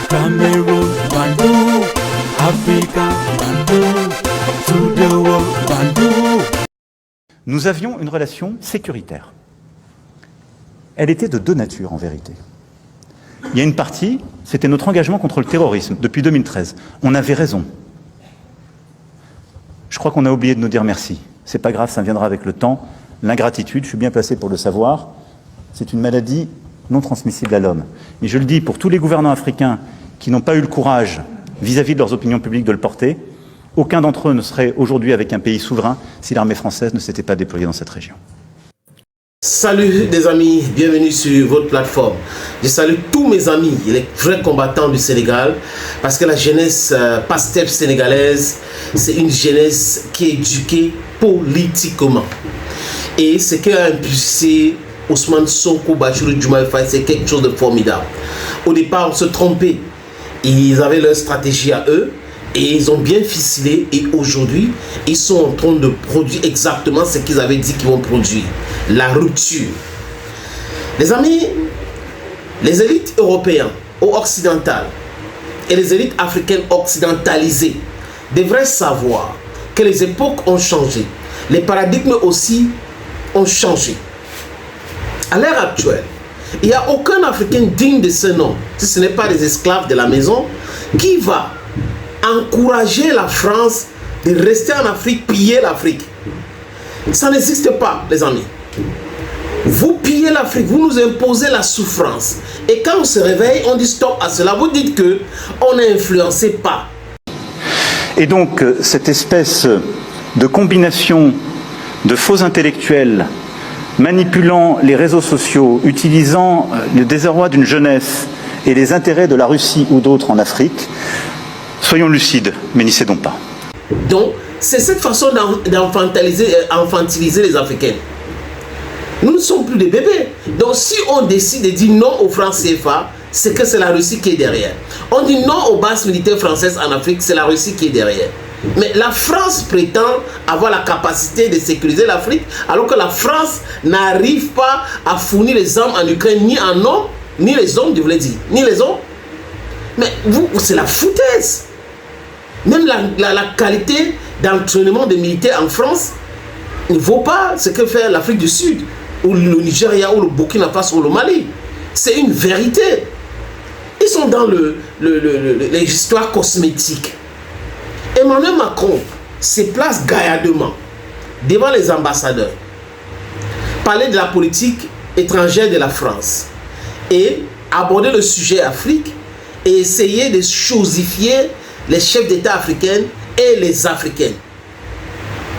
Cameroon, Bandung, Africa, Bandung, to the world, Bandung. Nous avions une relation sécuritaire. Elle était de deux natures en vérité. Il y a une partie, c'était notre engagement contre le terrorisme depuis 2013. On avait raison. Je crois qu'on a oublié de nous dire merci. C'est pas grave, ça viendra avec le temps. L'ingratitude, je suis bien placé pour le savoir, c'est une maladie non transmissible à l'homme. Mais je le dis pour tous les gouvernants africains qui n'ont pas eu le courage, vis-à-vis de leurs opinions publiques, de le porter, aucun d'entre eux ne serait aujourd'hui avec un pays souverain si l'armée française ne s'était pas déployée dans cette région. Salut les amis, bienvenue sur votre plateforme. Je salue tous mes amis, les vrais combattants du Sénégal, parce que la jeunesse PASTEF sénégalaise, c'est une jeunesse qui est éduquée politiquement. Et ce qu'a impulsé Ousmane Sonko, Bassirou Diomaye Faye, c'est quelque chose de formidable. Au départ, on se trompait. Ils avaient leur stratégie à eux et ils ont bien ficelé. Et aujourd'hui, ils sont en train de produire exactement ce qu'ils avaient dit qu'ils vont produire. La rupture. Les amis, les élites européennes ou occidentales et les élites africaines occidentalisées devraient savoir que les époques ont changé. Les paradigmes aussi ont changé. À l'heure actuelle, il n'y a aucun Africain digne de ce nom, si ce n'est pas des esclaves de la maison, qui va encourager la France de rester en Afrique, piller l'Afrique. Ça n'existe pas, les amis. Vous pillez l'Afrique, vous nous imposez la souffrance. Et quand on se réveille, on dit stop à cela. Vous dites que on n'est influencé pas. Et donc, cette espèce de combination de faux intellectuels manipulant les réseaux sociaux, utilisant le désarroi d'une jeunesse et les intérêts de la Russie ou d'autres en Afrique, soyons lucides, mais n'y cédons pas. Donc, c'est cette façon d'enfantiliser les Africains. Nous ne sommes plus des bébés. Donc, si on décide de dire non aux francs CFA, c'est que c'est la Russie qui est derrière. On dit non aux bases militaires françaises en Afrique, c'est la Russie qui est derrière. Mais la France prétend avoir la capacité de sécuriser l'Afrique, alors que la France n'arrive pas à fournir les armes en Ukraine, ni en hommes, ni les hommes, je voulais dire, ni les hommes. Mais vous, c'est la foutaise. Même la qualité d'entraînement des militaires en France ne vaut pas ce que fait l'Afrique du Sud, ou le Nigeria, ou le Burkina Faso, ou le Mali. C'est une vérité. Ils sont dans les histoires cosmétiques. Emmanuel Macron se place gaillardement devant les ambassadeurs, parler de la politique étrangère de la France et aborder le sujet Afrique et essayer de chosifier les chefs d'État africains et les Africains.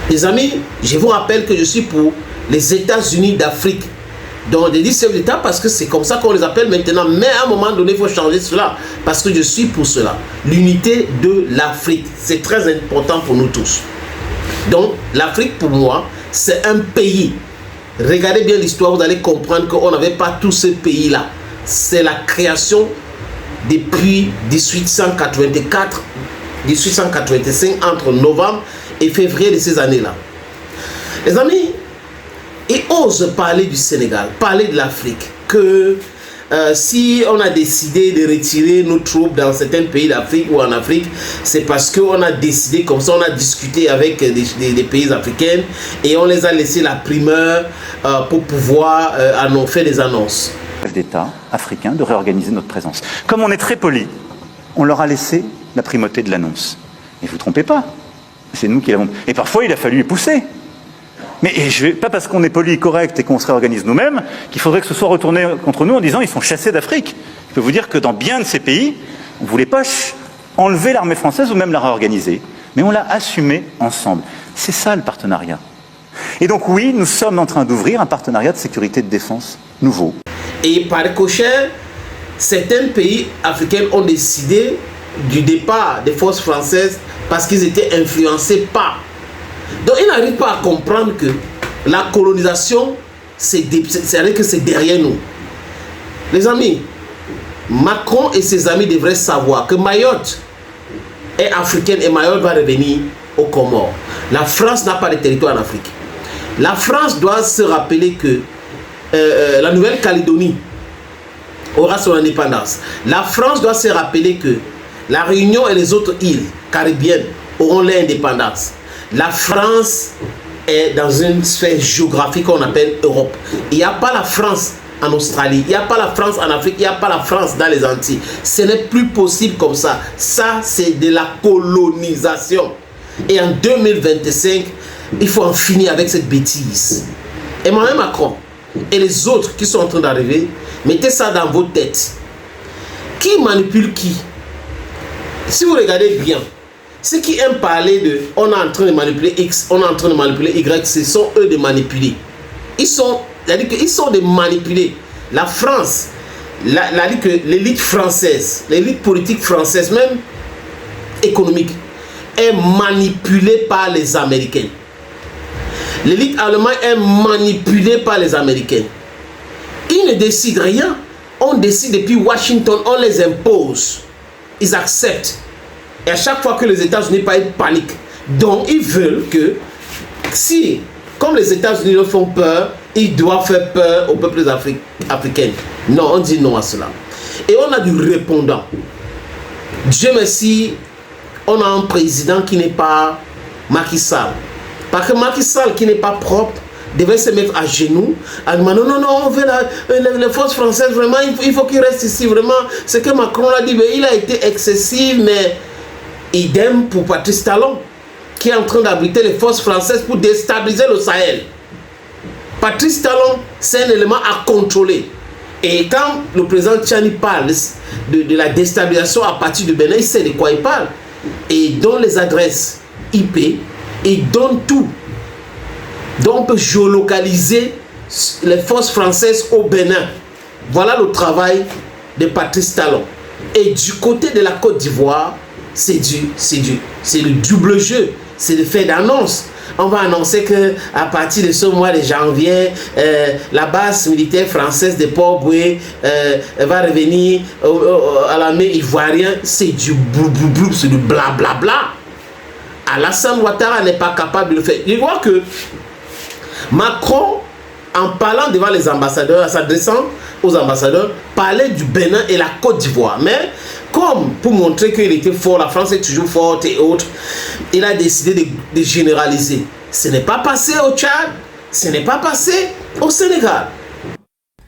Les amis, je vous rappelle que je suis pour les États-Unis d'Afrique. Donc, je dis chefs d'État parce que c'est comme ça qu'on les appelle maintenant. Mais à un moment donné, il faut changer cela. Parce que je suis pour cela. L'unité de l'Afrique. C'est très important pour nous tous. Donc, l'Afrique, pour moi, c'est un pays. Regardez bien l'histoire, vous allez comprendre qu'on n'avait pas tous ces pays-là. C'est la création depuis 1884, 1885, entre novembre et février de ces années-là. Les amis, ils osent parler du Sénégal, parler de l'Afrique, que si on a décidé de retirer nos troupes dans certains pays d'Afrique ou en Afrique, c'est parce qu'on a décidé comme ça, on a discuté avec des pays africains et on les a laissé la primeur pour pouvoir faire des annonces. D'État africain de réorganiser notre présence. Comme on est très poli, on leur a laissé la primauté de l'annonce. Et vous ne trompez pas, c'est nous qui l'avons. Et parfois, il a fallu les pousser. Mais pas parce qu'on est poli, correct et qu'on se réorganise nous-mêmes, qu'il faudrait que ce soit retourné contre nous en disant ils sont chassés d'Afrique. Je peux vous dire que dans bien de ces pays, on ne voulait pas enlever l'armée française ou même la réorganiser. Mais on l'a assumé ensemble. C'est ça le partenariat. Et donc oui, nous sommes en train d'ouvrir un partenariat de sécurité et de défense nouveau. Et par ricochet, certains pays africains ont décidé du départ des forces françaises parce qu'ils étaient influencés par. Donc ils n'arrivent pas à comprendre que la colonisation, c'est derrière nous. Les amis, Macron et ses amis devraient savoir que Mayotte est africaine et Mayotte va revenir aux Comores. La France n'a pas de territoire en Afrique. La France doit se rappeler que la Nouvelle-Calédonie aura son indépendance. La France doit se rappeler que la Réunion et les autres îles caribéennes auront leur indépendance. La France est dans une sphère géographique qu'on appelle Europe. Il n'y a pas la France en Australie, il n'y a pas la France en Afrique, il n'y a pas la France dans les Antilles. Ce n'est plus possible comme ça. Ça, c'est de la colonisation. Et en 2025, il faut en finir avec cette bêtise. Emmanuel Macron et les autres qui sont en train d'arriver, mettez ça dans vos têtes. Qui manipule qui? Si vous regardez bien, ceux qui aiment parler de on est en train de manipuler X, on est en train de manipuler Y, ce sont eux de manipuler. Ils sont de manipuler. La France, l'élite française, l'élite politique française, même économique, est manipulée par les Américains. L'élite allemande est manipulée par les Américains. Ils ne décident rien. On décide depuis Washington, on les impose. Ils acceptent. Et à chaque fois que les États-Unis parlent, ils paniquent. Donc, ils veulent que, si, comme les États-Unis leur font peur, ils doivent faire peur aux peuples africains. Non, on dit non à cela. Et on a du répondant. Dieu merci, on a un président qui n'est pas Macky Sall. Parce que Macky Sall, qui n'est pas propre, devait se mettre à genoux, à dire non, on veut les forces françaises, vraiment, il faut qu'il reste ici, vraiment. Ce que Macron a dit, mais il a été excessif, mais idem pour Patrice Talon, qui est en train d'abriter les forces françaises pour déstabiliser le Sahel. Patrice Talon, c'est un élément à contrôler. Et quand le président Tchani parle de la déstabilisation à partir du Bénin, il sait de quoi il parle. Et il donne les adresses IP, il donne tout. Donc on peut géolocaliser les forces françaises au Bénin. Voilà le travail de Patrice Talon. Et du côté de la Côte d'Ivoire, c'est le double jeu, c'est le fait d'annonce. On va annoncer qu'à partir de ce mois de janvier, la base militaire française de Port-Boué va revenir à l'armée ivoirienne. C'est du blou, c'est du blablabla. Alassane Ouattara n'est pas capable de le faire. Je vois que Macron, en parlant devant les ambassadeurs, en s'adressant aux ambassadeurs, parlait du Bénin et la Côte d'Ivoire. Mais comme pour montrer qu'il était fort, la France est toujours forte et autres, il a décidé de généraliser. Ce n'est pas passé au Tchad, ce n'est pas passé au Sénégal.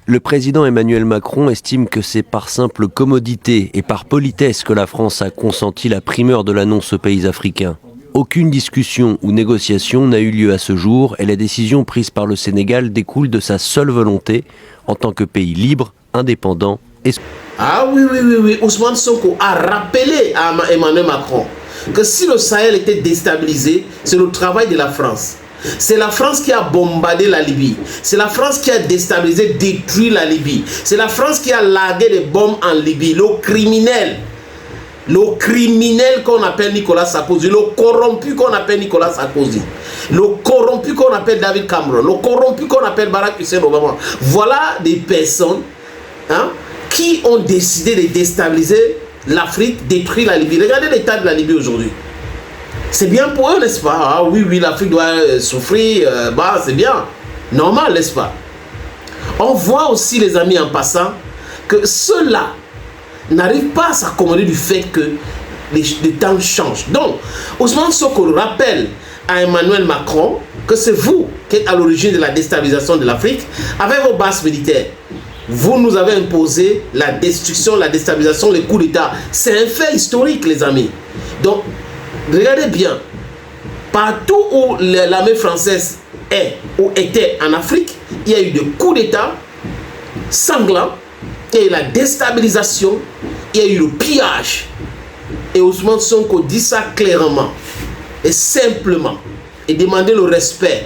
Le président Emmanuel Macron estime que c'est par simple commodité et par politesse que la France a consenti la primeur de l'annonce aux pays africains. Aucune discussion ou négociation n'a eu lieu à ce jour et la décision prise par le Sénégal découle de sa seule volonté en tant que pays libre, indépendant et... Ah oui. Ousmane Sonko a rappelé à Emmanuel Macron que si le Sahel était déstabilisé, c'est le travail de la France. C'est la France qui a bombardé la Libye. C'est la France qui a déstabilisé, détruit la Libye. C'est la France qui a largué des bombes en Libye. Le criminel qu'on appelle Nicolas Sarkozy, le corrompu qu'on appelle Nicolas Sarkozy, le corrompu qu'on appelle David Cameron, le corrompu qu'on appelle Barack Hussein Obama. Voilà des personnes qui ont décidé de déstabiliser l'Afrique, détruire la Libye. Regardez l'état de la Libye aujourd'hui. C'est bien pour eux, n'est-ce pas? Ah oui, l'Afrique doit souffrir, c'est bien. Normal, n'est-ce pas? On voit aussi, les amis, en passant, que ceux-là n'arrivent pas à s'accommoder du fait que les temps changent. Donc, Ousmane Sonko rappelle à Emmanuel Macron que c'est vous qui êtes à l'origine de la déstabilisation de l'Afrique avec vos bases militaires. Vous nous avez imposé la destruction, la déstabilisation, les coups d'État. C'est un fait historique, les amis. Donc, regardez bien. Partout où l'armée française est ou était en Afrique, il y a eu des coups d'État sanglants, il y a eu la déstabilisation, il y a eu le pillage. Et Ousmane Sonko dit ça clairement et simplement. Et demandait le respect.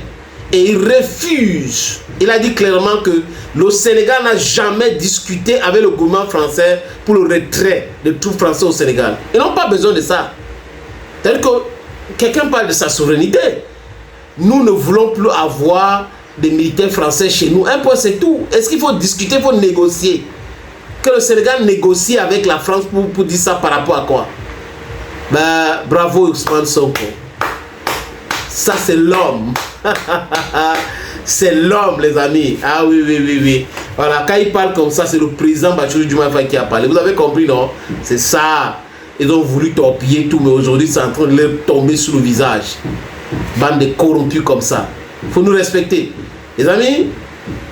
Et il refuse. Il a dit clairement que le Sénégal n'a jamais discuté avec le gouvernement français pour le retrait de troupes françaises au Sénégal. Ils n'ont pas besoin de ça. C'est-à-dire que quelqu'un parle de sa souveraineté. Nous ne voulons plus avoir des militaires français chez nous. Un point, c'est tout. Est-ce qu'il faut discuter, il faut négocier? Que le Sénégal négocie avec la France pour dire ça par rapport à quoi? Bravo Ousmane Sonko. Ça, c'est l'homme. c'est l'homme, les amis. Ah oui, oui, oui, oui. Voilà, quand il parle comme ça, c'est le président Bassirou Diomaye Faye qui a parlé. Vous avez compris, non? C'est ça. Ils ont voulu torpiller tout, mais aujourd'hui, c'est en train de leur tomber sur le visage. Bande de corrompus comme ça. Il faut nous respecter. Les amis,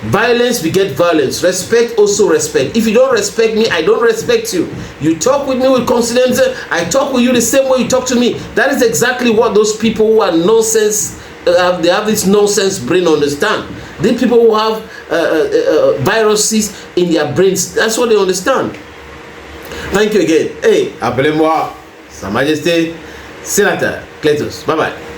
violence beget violence. Respect also respect. If you don't respect me, I don't respect you. You talk with me with confidence, I talk with you the same way you talk to me. That is exactly what those people who are nonsense, they have this nonsense brain understand. These people who have viruses in their brains, that's what they understand. Thank you again. Hey, appelez-moi Sa Majesté Sénateur Cletus. Bye bye.